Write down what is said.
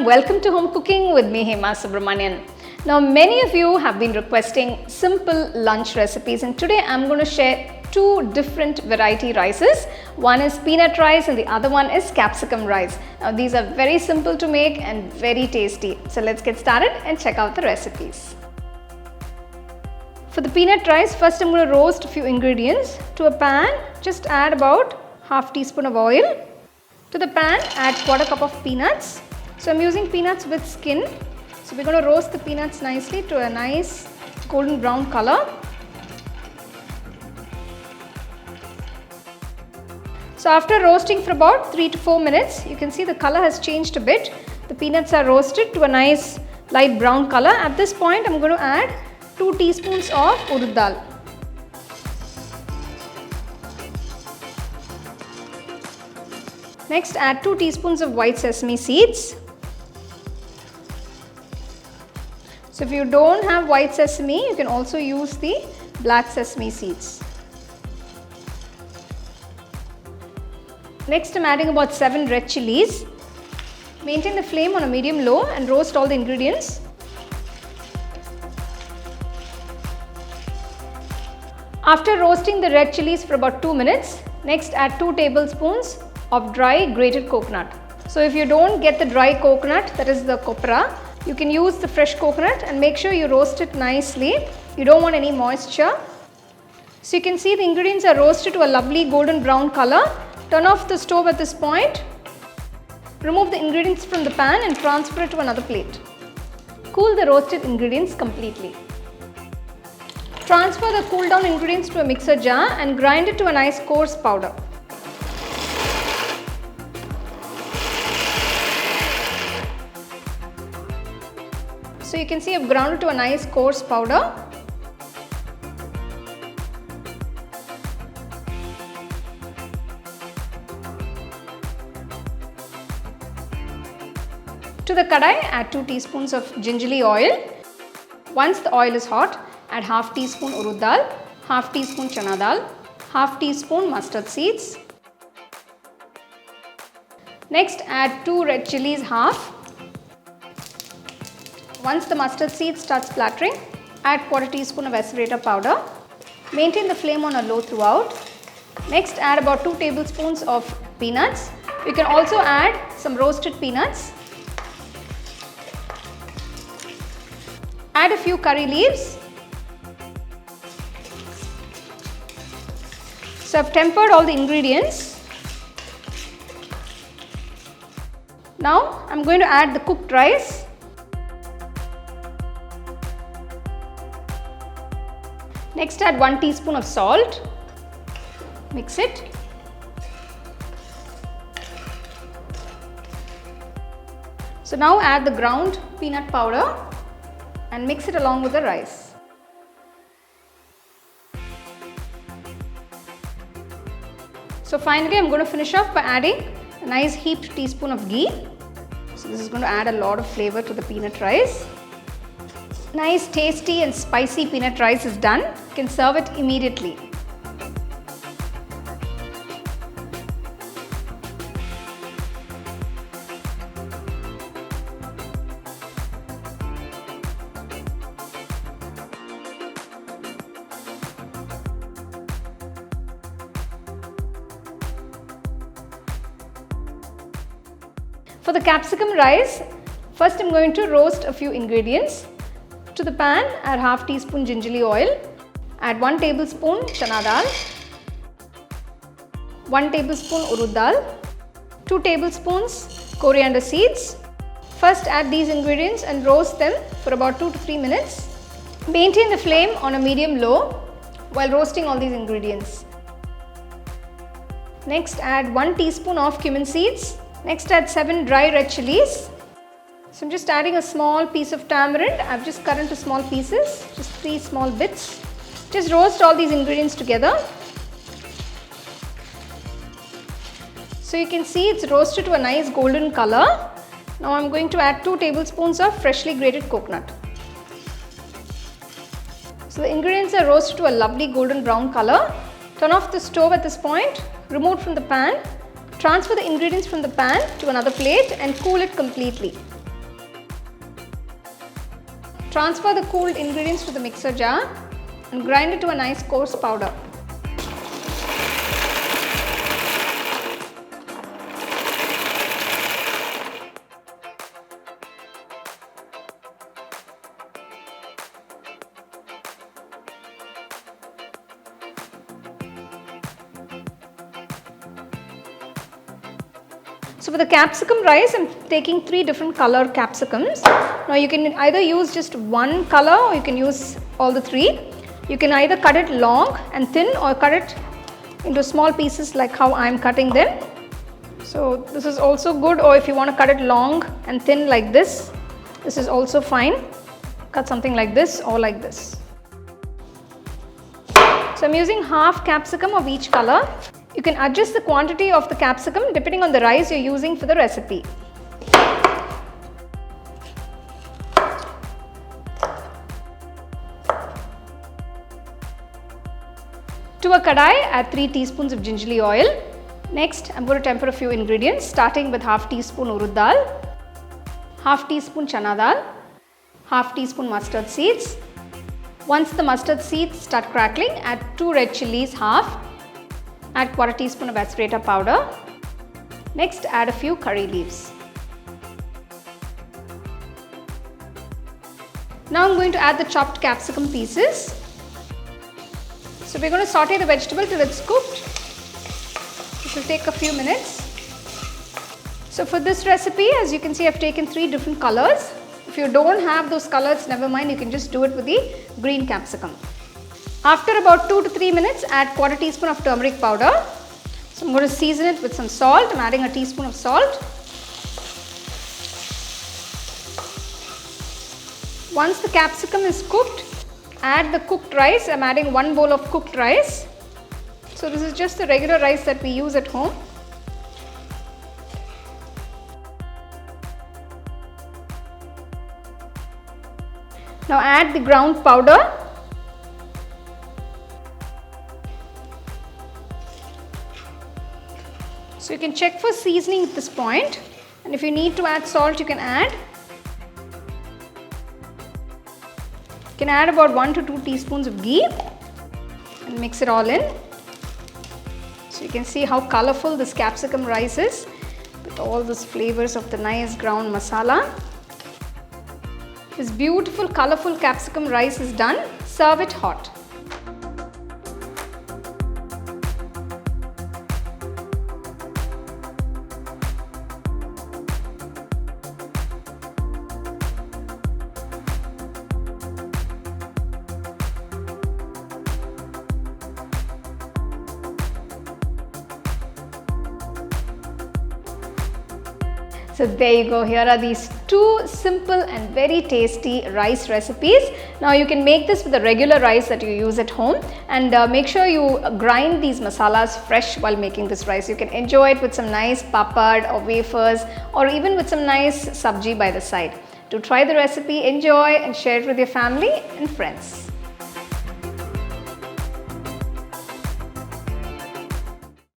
everyone, welcome to Home Cooking with me Hema Subramanian. Now many of you have been requesting simple lunch recipes and today I'm going to share two different variety rices. One is peanut rice and the other one is capsicum rice. Now these are very simple to make and very tasty. So let's get started and check out the recipes. For the peanut rice, first I'm going to roast a few ingredients. To a pan, just add about half teaspoon of oil. To the pan, add quarter cup of peanuts. So I'm using peanuts with skin. So we're going to roast the peanuts nicely to a nice golden brown color. So after roasting for about 3 to 4 minutes, you can see the color has changed a bit. The peanuts are roasted to a nice light brown color. At this point, I'm going to add 2 teaspoons of Urad Dal. Next, add 2 teaspoons of white sesame seeds. So if you don't have white sesame, you can also use the black sesame seeds. Next, I'm adding about 7 red chillies. Maintain the flame on a medium-low and roast all the ingredients. After roasting the red chillies for about 2 minutes, next add 2 tablespoons of dry grated coconut. So if you don't get the dry coconut, that is the copra, you can use the fresh coconut and make sure you roast it nicely. You don't want any moisture. So you can see the ingredients are roasted to a lovely golden brown color. Turn off the stove at this point. Remove the ingredients from the pan and transfer it to another plate. Cool the roasted ingredients completely. Transfer the cooled down ingredients to a mixer jar and grind it to a nice coarse powder. So you can see I've ground it to a nice coarse powder. To the kadai, add 2 teaspoons of gingelly oil. Once the oil is hot, add half teaspoon Urad Dal, half teaspoon Chana Dal, half teaspoon mustard seeds. Next, add 2 red chillies half. Once the mustard seeds start splattering, add quarter teaspoon of Asafoetida powder. Maintain the flame on a low throughout. Next, add about 2 tablespoons of peanuts. You can also add some roasted peanuts. Add a few curry leaves. So I've tempered all the ingredients. Now I'm going to add the cooked rice. Next, add 1 teaspoon of salt. Mix it. So now add the ground peanut powder and mix it along with the rice. So finally, I'm going to finish off by adding a nice heaped teaspoon of ghee. So this is going to add a lot of flavor to the peanut rice. Nice, tasty and spicy peanut rice is done. You can serve it immediately. For the capsicum rice, first I'm going to roast a few ingredients. To the pan, add half teaspoon gingelly oil. Add 1 tablespoon Chana Dal, 1 tablespoon Urad Dal, 2 tablespoons coriander seeds. First add these ingredients and roast them for about 2 to 3 minutes. Maintain the flame on a medium-low while roasting all these ingredients. Next, add 1 teaspoon of cumin seeds. Next, add 7 dry red chillies. So I'm just adding a small piece of tamarind. I've just cut into small pieces, just 3 small bits. Just roast all these ingredients together. So you can see it's roasted to a nice golden color. Now I'm going to add 2 tablespoons of freshly grated coconut. So the ingredients are roasted to a lovely golden brown color. Turn off the stove at this point, remove it from the pan. Transfer the ingredients from the pan to another plate and cool it completely. Transfer the cooled ingredients to the mixer jar and grind it to a nice coarse powder. So for the capsicum rice, I am taking 3 different color capsicums. Now you can either use just one color or you can use all the 3. You can either cut it long and thin or cut it into small pieces like how I am cutting them. So this is also good, or if you want to cut it long and thin like this is also fine. Cut something like this or like this. So I am using half capsicum of each color. You can adjust the quantity of the capsicum depending on the rice you are using for the recipe. To a kadai, add 3 teaspoons of gingelly oil. Next, I am going to temper a few ingredients, starting with half teaspoon urad dal, half teaspoon chana dal, half teaspoon mustard seeds. Once the mustard seeds start crackling, add 2 red chillies, half. Add quarter teaspoon of Asafoetida powder. Next, add a few curry leaves. Now I am going to add the chopped capsicum pieces. So we are going to saute the vegetable till it's cooked. It will take a few minutes. So for this recipe, as you can see, I have taken 3 different colors. If you don't have those colors, never mind, you can just do it with the green capsicum. After about 2 to 3 minutes, add quarter teaspoon of turmeric powder. So I'm going to season it with some salt. I'm adding a teaspoon of salt. Once the capsicum is cooked, add the cooked rice. I'm adding 1 bowl of cooked rice. So this is just the regular rice that we use at home. Now add the ground powder. So you can check for seasoning at this point, and if you need to add salt, you can add. You can add about 1 to 2 teaspoons of ghee and mix it all in. So you can see how colorful this capsicum rice is with all those flavors of the nice ground masala. This beautiful colorful capsicum rice is done. Serve it hot. So there you go, here are these 2 simple and very tasty rice recipes. Now you can make this with the regular rice that you use at home, and make sure you grind these masalas fresh while making this rice. You can enjoy it with some nice papad or wafers, or even with some nice sabji by the side. To try the recipe, enjoy and share it with your family and friends.